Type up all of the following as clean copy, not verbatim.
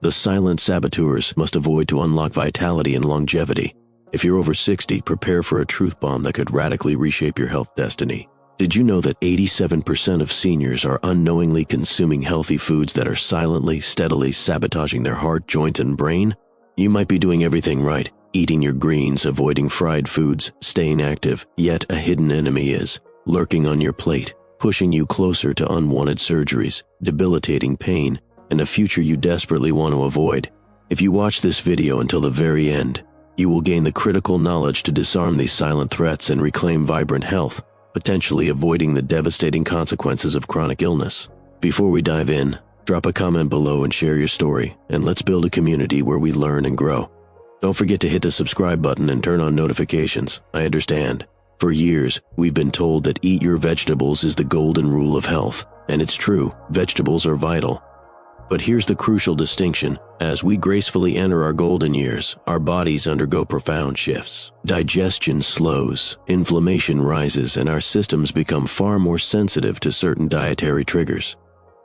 The silent saboteurs must avoid to unlock vitality and longevity. If you're over 60, prepare for a truth bomb that could radically reshape your health destiny. Did you know that 87% of seniors are unknowingly consuming healthy foods that are silently, steadily sabotaging their heart, joints, and brain? You might be doing everything right, eating your greens, avoiding fried foods, staying active, yet a hidden enemy is lurking on your plate, pushing you closer to unwanted surgeries, debilitating pain, and a future you desperately want to avoid. If you watch this video until the very end, you will gain the critical knowledge to disarm these silent threats and reclaim vibrant health, potentially avoiding the devastating consequences of chronic illness. Before we dive in, drop a comment below and share your story, and let's build a community where we learn and grow. Don't forget to hit the subscribe button and turn on notifications. I understand. For years, we've been told that eat your vegetables is the golden rule of health, and it's true, vegetables are vital. But here's the crucial distinction. As we gracefully enter our golden years, our bodies undergo profound shifts. Digestion slows, inflammation rises, and our systems become far more sensitive to certain dietary triggers.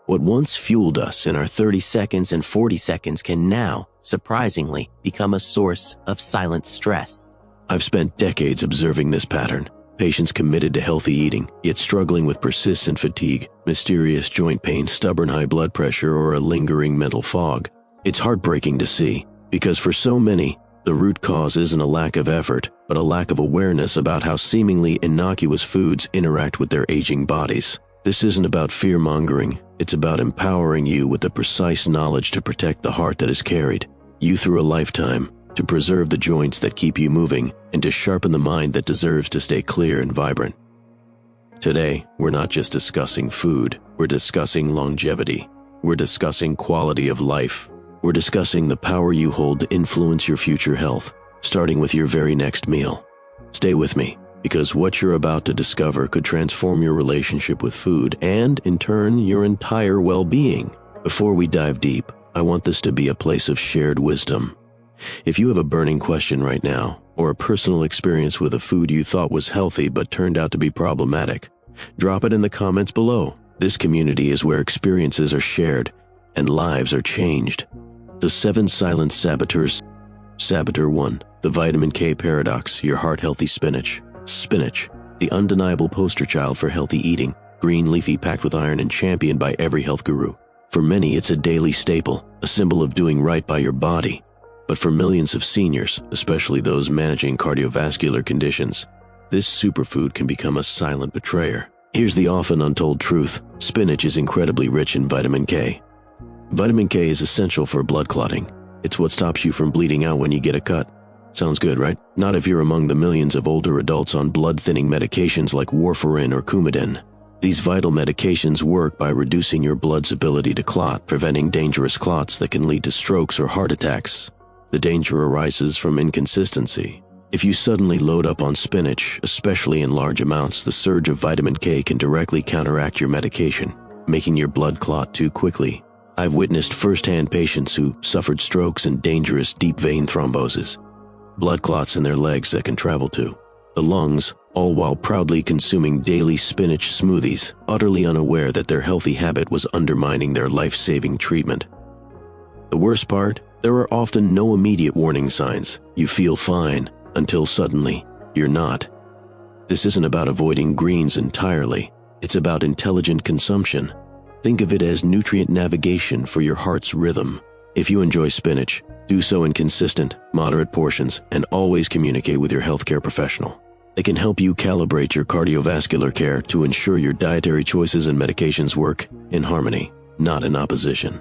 What once fueled us in our 30 seconds and 40 seconds can now, surprisingly, become a source of silent stress. I've spent decades observing this pattern. Patients committed to healthy eating, yet struggling with persistent fatigue, mysterious joint pain, stubborn high blood pressure, or a lingering mental fog. It's heartbreaking to see, because for so many, the root cause isn't a lack of effort, but a lack of awareness about how seemingly innocuous foods interact with their aging bodies. This isn't about fear-mongering, it's about empowering you with the precise knowledge to protect the heart that is carried you through a lifetime, to preserve the joints that keep you moving, and to sharpen the mind that deserves to stay clear and vibrant. Today, we're not just discussing food, we're discussing longevity. We're discussing quality of life. We're discussing the power you hold to influence your future health, starting with your very next meal. Stay with me, because what you're about to discover could transform your relationship with food and, in turn, your entire well-being. Before we dive deep, I want this to be a place of shared wisdom. If you have a burning question right now, or a personal experience with a food you thought was healthy but turned out to be problematic, drop it in the comments below. This community is where experiences are shared and lives are changed. The 7 Silent Saboteurs. Saboteur 1. The Vitamin K Paradox, your heart-healthy spinach. Spinach, the undeniable poster child for healthy eating, green leafy packed with iron and championed by every health guru. For many, it's a daily staple, a symbol of doing right by your body. But for millions of seniors, especially those managing cardiovascular conditions, this superfood can become a silent betrayer. Here's the often untold truth. Spinach is incredibly rich in vitamin K. Vitamin K is essential for blood clotting. It's what stops you from bleeding out when you get a cut. Sounds good, right? Not if you're among the millions of older adults on blood-thinning medications like warfarin or Coumadin. These vital medications work by reducing your blood's ability to clot, preventing dangerous clots that can lead to strokes or heart attacks. The danger arises from inconsistency. If you suddenly load up on spinach, especially in large amounts, the surge of vitamin K can directly counteract your medication, making your blood clot too quickly. I've witnessed firsthand patients who suffered strokes and dangerous deep vein thromboses, blood clots in their legs that can travel to the lungs, all while proudly consuming daily spinach smoothies, utterly unaware that their healthy habit was undermining their life-saving treatment. The worst part? There are often no immediate warning signs. You feel fine, until suddenly, you're not. This isn't about avoiding greens entirely. It's about intelligent consumption. Think of it as nutrient navigation for your heart's rhythm. If you enjoy spinach, do so in consistent, moderate portions, and always communicate with your healthcare professional. They can help you calibrate your cardiovascular care to ensure your dietary choices and medications work in harmony, not in opposition.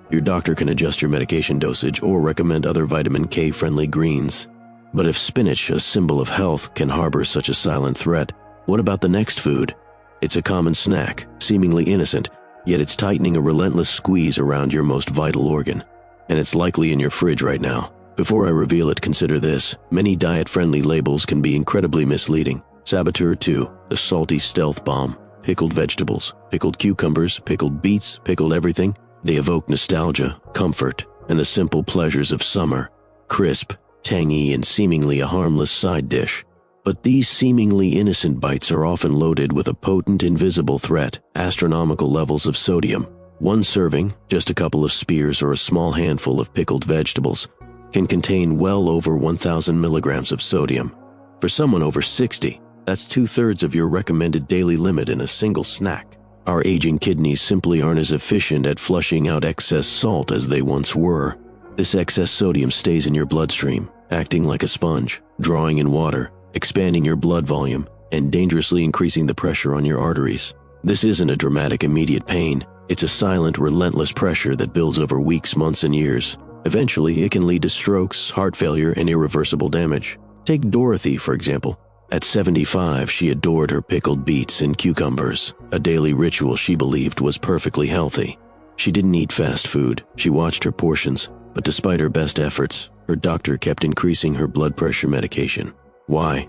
Your doctor can adjust your medication dosage or recommend other vitamin K-friendly greens. But if spinach, a symbol of health, can harbor such a silent threat, what about the next food? It's a common snack, seemingly innocent, yet it's tightening a relentless squeeze around your most vital organ. And it's likely in your fridge right now. Before I reveal it, consider this. Many diet-friendly labels can be incredibly misleading. Saboteur 2, the salty stealth bomb. Pickled vegetables, pickled cucumbers, pickled beets, pickled everything. They evoke nostalgia, comfort, and the simple pleasures of summer. Crisp, tangy, and seemingly a harmless side dish. But these seemingly innocent bites are often loaded with a potent invisible threat, astronomical levels of sodium, One serving, just a couple of spears or a small handful of pickled vegetables, can contain well over 1,000 milligrams of sodium. For someone over 60, that's 2/3 of your recommended daily limit in a single snack. Our aging kidneys simply aren't as efficient at flushing out excess salt as they once were. This excess sodium stays in your bloodstream, acting like a sponge, drawing in water, expanding your blood volume, and dangerously increasing the pressure on your arteries. This isn't a dramatic immediate pain. It's a silent, relentless pressure that builds over weeks, months, and years. Eventually, it can lead to strokes, heart failure, and irreversible damage. Take Dorothy, for example. At 75, she adored her pickled beets and cucumbers, a daily ritual she believed was perfectly healthy. She didn't eat fast food. She watched her portions, but despite her best efforts, her doctor kept increasing her blood pressure medication. Why?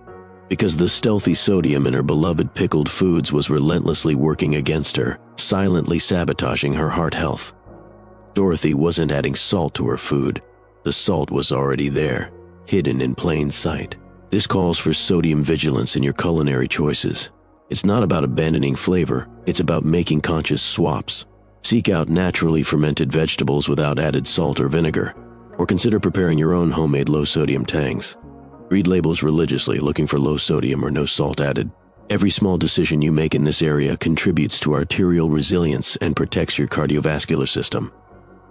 Because the stealthy sodium in her beloved pickled foods was relentlessly working against her, silently sabotaging her heart health. Dorothy wasn't adding salt to her food. The salt was already there, hidden in plain sight. This calls for sodium vigilance in your culinary choices. It's not about abandoning flavor, it's about making conscious swaps. Seek out naturally fermented vegetables without added salt or vinegar, or consider preparing your own homemade low-sodium tangs. Read labels religiously, looking for low sodium or no salt added. Every small decision you make in this area contributes to arterial resilience and protects your cardiovascular system.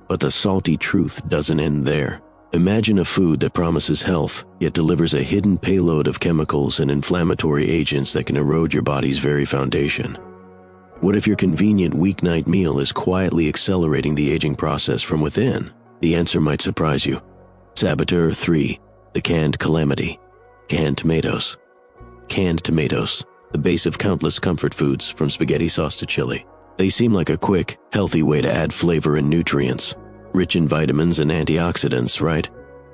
But the salty truth doesn't end there. Imagine a food that promises health, yet delivers a hidden payload of chemicals and inflammatory agents that can erode your body's very foundation. What if your convenient weeknight meal is quietly accelerating the aging process from within? The answer might surprise you. Saboteur 3. The canned calamity. Canned tomatoes. Canned tomatoes, the base of countless comfort foods from spaghetti sauce to chili. They seem like a quick, healthy way to add flavor and nutrients, rich in vitamins and antioxidants, right?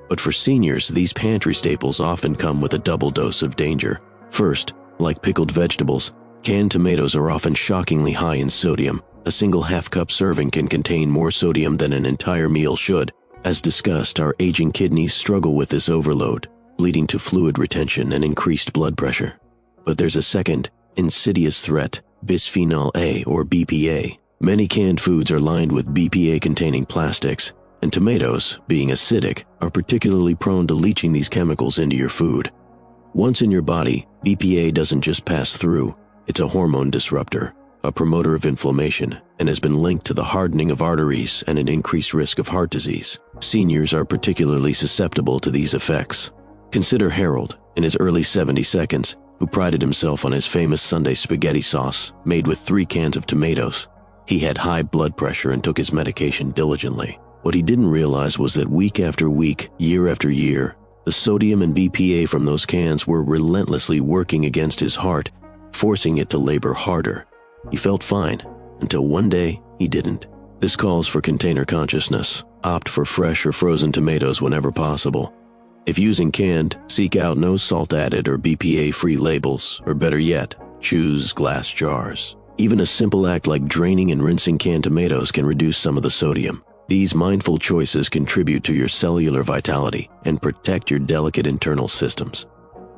But for seniors, these pantry staples often come with a double dose of danger. First, like pickled vegetables, canned tomatoes are often shockingly high in sodium. A single half-cup serving can contain more sodium than an entire meal should. As discussed, our aging kidneys struggle with this overload, leading to fluid retention and increased blood pressure. But there's a second, insidious threat, bisphenol A or BPA. Many canned foods are lined with BPA-containing plastics, and tomatoes, being acidic, are particularly prone to leaching these chemicals into your food. Once in your body, BPA doesn't just pass through, it's a hormone disruptor, a promoter of inflammation, and has been linked to the hardening of arteries and an increased risk of heart disease. Seniors are particularly susceptible to these effects. Consider Harold, in his early 72nds, who prided himself on his famous Sunday spaghetti sauce, made with 3 cans of tomatoes. He had high blood pressure and took his medication diligently. What he didn't realize was that week after week, year after year, the sodium and BPA from those cans were relentlessly working against his heart, forcing it to labor harder. He felt fine, until one day he didn't. This calls for container consciousness. Opt for fresh or frozen tomatoes whenever possible. If using canned, seek out no salt added or BPA-free labels, or better yet, choose glass jars. Even a simple act like draining and rinsing canned tomatoes can reduce some of the sodium. These mindful choices contribute to your cellular vitality and protect your delicate internal systems.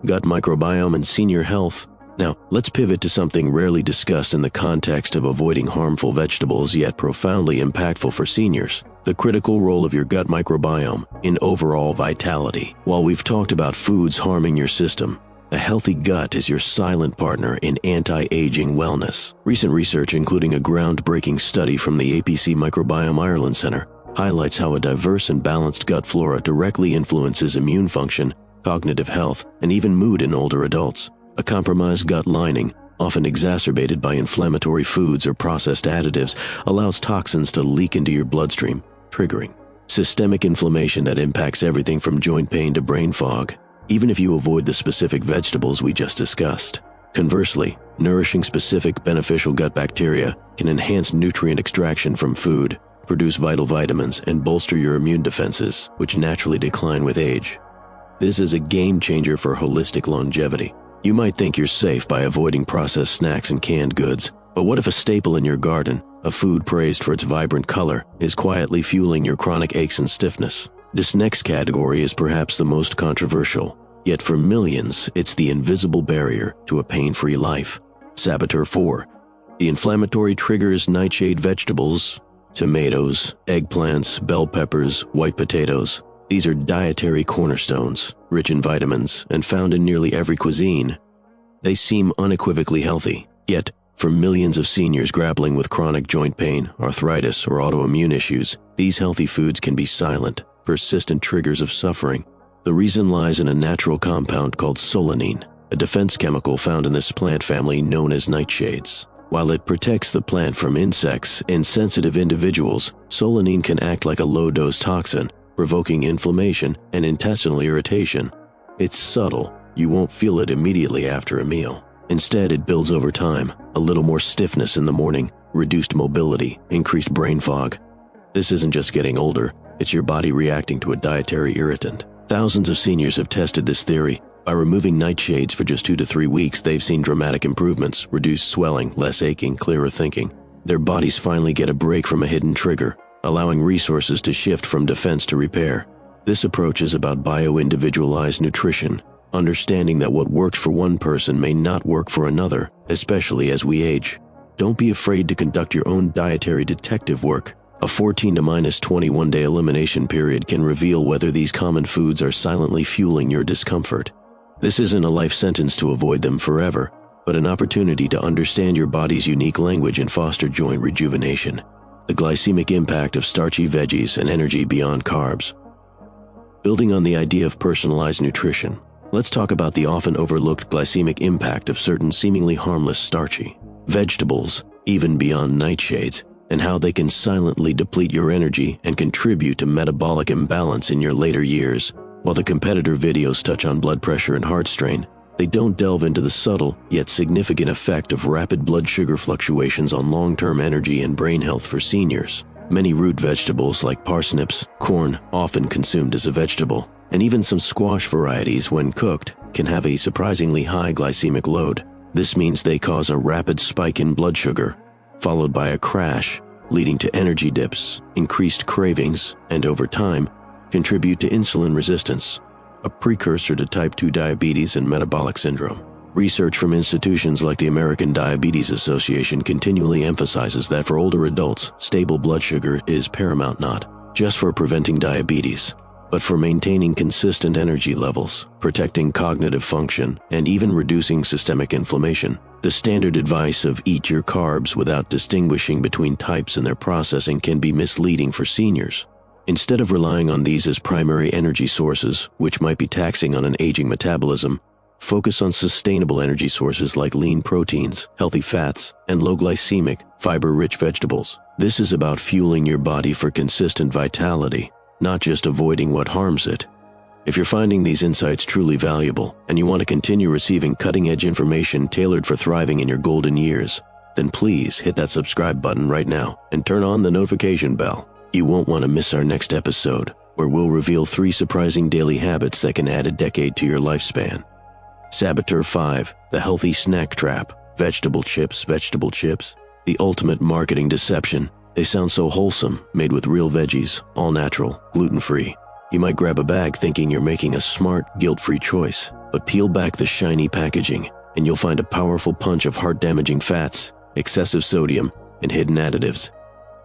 Gut microbiome and senior health. Now, let's pivot to something rarely discussed in the context of avoiding harmful vegetables yet profoundly impactful for seniors: the critical role of your gut microbiome in overall vitality. While we've talked about foods harming your system, a healthy gut is your silent partner in anti-aging wellness. Recent research, including a groundbreaking study from the APC Microbiome Ireland Center, highlights how a diverse and balanced gut flora directly influences immune function, cognitive health, and even mood in older adults. A compromised gut lining, often exacerbated by inflammatory foods or processed additives, allows toxins to leak into your bloodstream, triggering systemic inflammation that impacts everything from joint pain to brain fog, even if you avoid the specific vegetables we just discussed. Conversely, nourishing specific beneficial gut bacteria can enhance nutrient extraction from food, produce vital vitamins, and bolster your immune defenses, which naturally decline with age. This is a game changer for holistic longevity. You might think you're safe by avoiding processed snacks and canned goods, but what if a staple in your garden, a food praised for its vibrant color, is quietly fueling your chronic aches and stiffness? This next category is perhaps the most controversial, yet for millions, it's the invisible barrier to a pain-free life. Saboteur 4. The inflammatory triggers nightshade vegetables, Tomatoes, eggplants, bell peppers, white potatoes. These are dietary cornerstones, rich in vitamins, and found in nearly every cuisine. They seem unequivocally healthy, yet, for millions of seniors grappling with chronic joint pain, arthritis, or autoimmune issues, these healthy foods can be silent, persistent triggers of suffering. The reason lies in a natural compound called solanine, a defense chemical found in this plant family known as nightshades. While it protects the plant from insects in sensitive individuals, solanine can act like a low-dose toxin, provoking inflammation and intestinal irritation. It's subtle. You won't feel it immediately after a meal. Instead, it builds over time, a little more stiffness in the morning, reduced mobility, increased brain fog. This isn't just getting older, it's your body reacting to a dietary irritant. Thousands of seniors have tested this theory. By removing nightshades for just 2 to 3 weeks, they've seen dramatic improvements, reduced swelling, less aching, clearer thinking. Their bodies finally get a break from a hidden trigger, allowing resources to shift from defense to repair. This approach is about bio-individualized nutrition, understanding that what works for one person may not work for another, especially as we age. Don't be afraid to conduct your own dietary detective work. A 14 to minus 21-day elimination period can reveal whether these common foods are silently fueling your discomfort. This isn't a life sentence to avoid them forever, but an opportunity to understand your body's unique language and foster joint rejuvenation. The glycemic impact of starchy veggies and energy beyond carbs. Building on the idea of personalized nutrition, let's talk about the often overlooked glycemic impact of certain seemingly harmless starchy vegetables, even beyond nightshades, and how they can silently deplete your energy and contribute to metabolic imbalance in your later years. While the competitor videos touch on blood pressure and heart strain, they don't delve into the subtle yet significant effect of rapid blood sugar fluctuations on long-term energy and brain health for seniors. Many root vegetables like parsnips, corn, often consumed as a vegetable, and even some squash varieties, when cooked, can have a surprisingly high glycemic load. This means they cause a rapid spike in blood sugar, followed by a crash, leading to energy dips, increased cravings, and over time, contribute to insulin resistance, a precursor to type 2 diabetes and metabolic syndrome. Research from institutions like the American Diabetes Association continually emphasizes that for older adults, stable blood sugar is paramount, not just for preventing diabetes, but for maintaining consistent energy levels, protecting cognitive function, and even reducing systemic inflammation. The standard advice of eat your carbs without distinguishing between types in their processing can be misleading for seniors. Instead of relying on these as primary energy sources, which might be taxing on an aging metabolism, focus on sustainable energy sources like lean proteins, healthy fats, and low-glycemic, fiber-rich vegetables. This is about fueling your body for consistent vitality, not just avoiding what harms it. If you're finding these insights truly valuable, and you want to continue receiving cutting-edge information tailored for thriving in your golden years, then please hit that subscribe button right now and turn on the notification bell. You won't want to miss our next episode, where we'll reveal 3 surprising daily habits that can add a decade to your lifespan. Saboteur 5, the healthy snack trap. Vegetable chips, the ultimate marketing deception. They sound so wholesome, made with real veggies, all natural, gluten-free. You might grab a bag thinking you're making a smart, guilt-free choice, but peel back the shiny packaging, and you'll find a powerful punch of heart-damaging fats, excessive sodium, and hidden additives.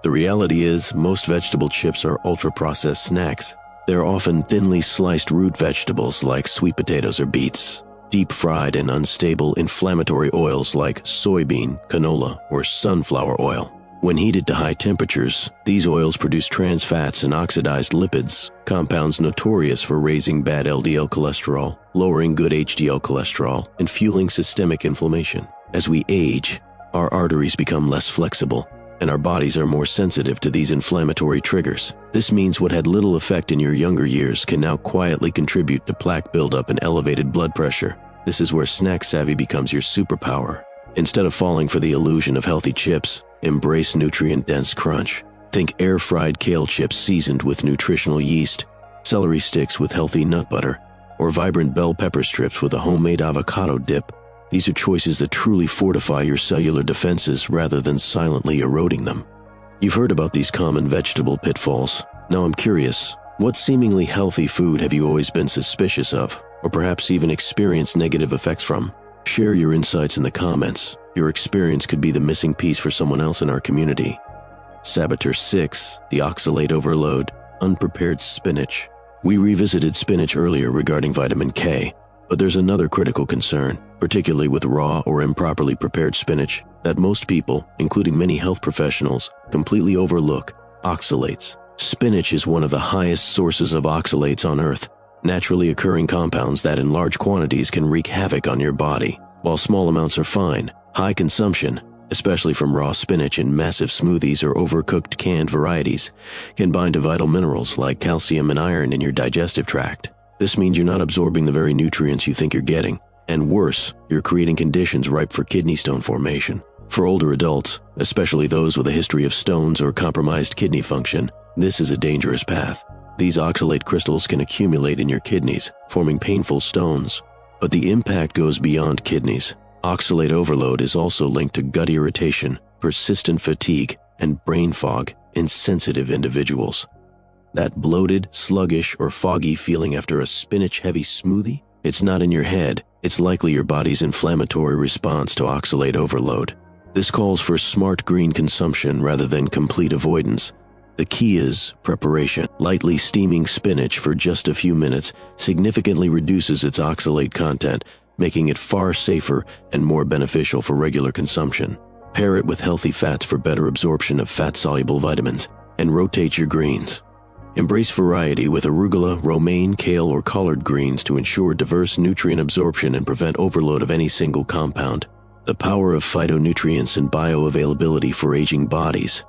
The reality is, most vegetable chips are ultra-processed snacks. They're often thinly sliced root vegetables like sweet potatoes or beets, deep-fried in unstable, inflammatory oils like soybean, canola, or sunflower oil. When heated to high temperatures, these oils produce trans fats and oxidized lipids, compounds notorious for raising bad LDL cholesterol, lowering good HDL cholesterol, and fueling systemic inflammation. As we age, our arteries become less flexible, and our bodies are more sensitive to these inflammatory triggers. This means what had little effect in your younger years can now quietly contribute to plaque buildup and elevated blood pressure. This is where snack savvy becomes your superpower. Instead of falling for the illusion of healthy chips, embrace nutrient-dense crunch. Think air-fried kale chips seasoned with nutritional yeast, celery sticks with healthy nut butter, or vibrant bell pepper strips with a homemade avocado dip. These are choices that truly fortify your cellular defenses rather than silently eroding them. You've heard about these common vegetable pitfalls. Now I'm curious, what seemingly healthy food have you always been suspicious of, or perhaps even experienced negative effects from? Share your insights in the comments. Your experience could be the missing piece for someone else in our community. Saboteur 6, the oxalate overload, unprepared spinach. We revisited spinach earlier regarding vitamin K, but there's another critical concern, particularly with raw or improperly prepared spinach, that most people, including many health professionals, completely overlook: oxalates. Spinach is one of the highest sources of oxalates on Earth, naturally occurring compounds that in large quantities can wreak havoc on your body. While small amounts are fine, high consumption, especially from raw spinach in massive smoothies or overcooked canned varieties, can bind to vital minerals like calcium and iron in your digestive tract. This means you're not absorbing the very nutrients you think you're getting, and worse, you're creating conditions ripe for kidney stone formation. For older adults, especially those with a history of stones or compromised kidney function, this is a dangerous path. These oxalate crystals can accumulate in your kidneys, forming painful stones. But the impact goes beyond kidneys. Oxalate overload is also linked to gut irritation, persistent fatigue, and brain fog in sensitive individuals. That bloated, sluggish, or foggy feeling after a spinach-heavy smoothie? It's not in your head. It's likely your body's inflammatory response to oxalate overload. This calls for smart green consumption rather than complete avoidance. The key is preparation. Lightly steaming spinach for just a few minutes significantly reduces its oxalate content, making it far safer and more beneficial for regular consumption. Pair it with healthy fats for better absorption of fat-soluble vitamins, and rotate your greens. Embrace variety with arugula, romaine, kale, or collard greens to ensure diverse nutrient absorption and prevent overload of any single compound. The power of phytonutrients and bioavailability for aging bodies.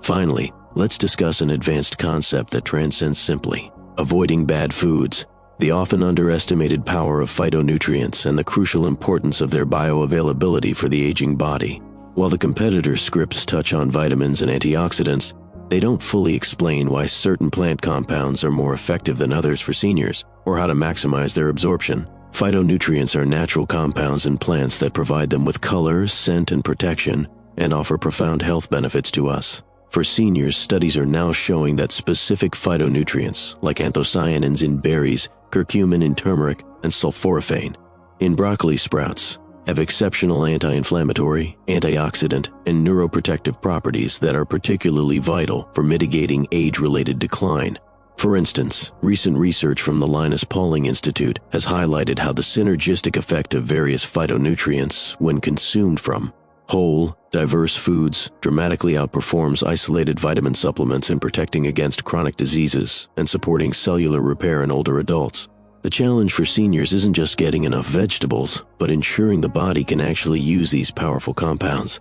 Finally, let's discuss an advanced concept that transcends simply avoiding bad foods. The often underestimated power of phytonutrients and the crucial importance of their bioavailability for the aging body. While the competitor scripts touch on vitamins and antioxidants, they don't fully explain why certain plant compounds are more effective than others for seniors, or how to maximize their absorption. Phytonutrients are natural compounds in plants that provide them with color, scent, and protection, and offer profound health benefits to us. For seniors, studies are now showing that specific phytonutrients, like anthocyanins in berries, curcumin in turmeric, and sulforaphane in broccoli sprouts, have exceptional anti-inflammatory, antioxidant, and neuroprotective properties that are particularly vital for mitigating age-related decline. For instance, recent research from the Linus Pauling Institute has highlighted how the synergistic effect of various phytonutrients, when consumed from whole, diverse foods, dramatically outperforms isolated vitamin supplements in protecting against chronic diseases and supporting cellular repair in older adults. The challenge for seniors isn't just getting enough vegetables, but ensuring the body can actually use these powerful compounds.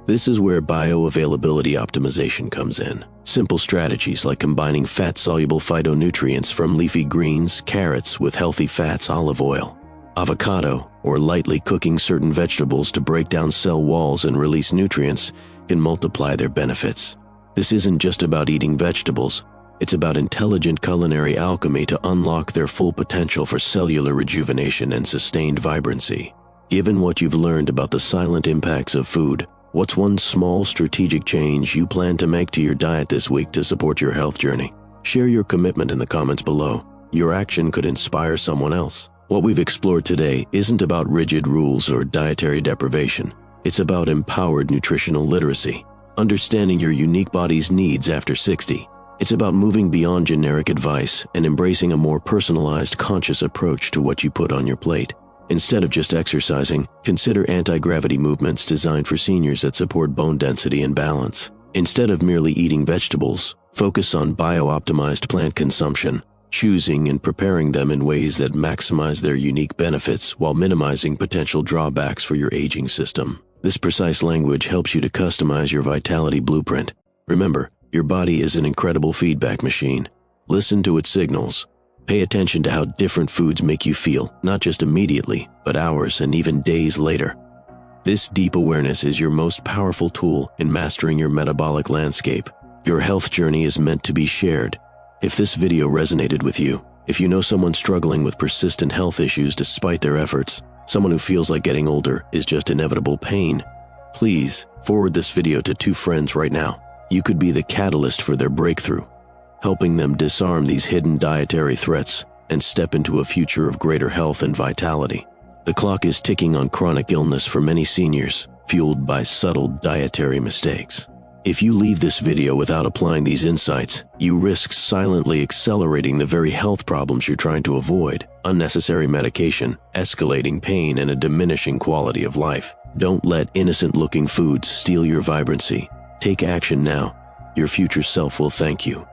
This is where bioavailability optimization comes in. Simple strategies like combining fat-soluble phytonutrients from leafy greens, carrots with healthy fats, olive oil, avocado, or lightly cooking certain vegetables to break down cell walls and release nutrients can multiply their benefits. This isn't just about eating vegetables. It's about intelligent culinary alchemy to unlock their full potential for cellular rejuvenation and sustained vibrancy. Given what you've learned about the silent impacts of food, what's one small strategic change you plan to make to your diet this week to support your health journey? Share your commitment in the comments below. Your action could inspire someone else. What we've explored today isn't about rigid rules or dietary deprivation. It's about empowered nutritional literacy, understanding your unique body's needs after 60. It's about moving beyond generic advice and embracing a more personalized, conscious approach to what you put on your plate. Instead of just exercising, consider anti-gravity movements designed for seniors that support bone density and balance. Instead of merely eating vegetables, focus on bio-optimized plant consumption, choosing and preparing them in ways that maximize their unique benefits while minimizing potential drawbacks for your aging system. This precise language helps you to customize your vitality blueprint. Remember, your body is an incredible feedback machine. Listen to its signals. Pay attention to how different foods make you feel, not just immediately, but hours and even days later. This deep awareness is your most powerful tool in mastering your metabolic landscape. Your health journey is meant to be shared. If this video resonated with you, if you know someone struggling with persistent health issues despite their efforts, someone who feels like getting older is just inevitable pain, please forward this video to 2 friends right now. You could be the catalyst for their breakthrough, helping them disarm these hidden dietary threats and step into a future of greater health and vitality. The clock is ticking on chronic illness for many seniors, fueled by subtle dietary mistakes. If you leave this video without applying these insights, you risk silently accelerating the very health problems you're trying to avoid: unnecessary medication, escalating pain, and a diminishing quality of life. Don't let innocent-looking foods steal your vibrancy. Take action now. Your future self will thank you.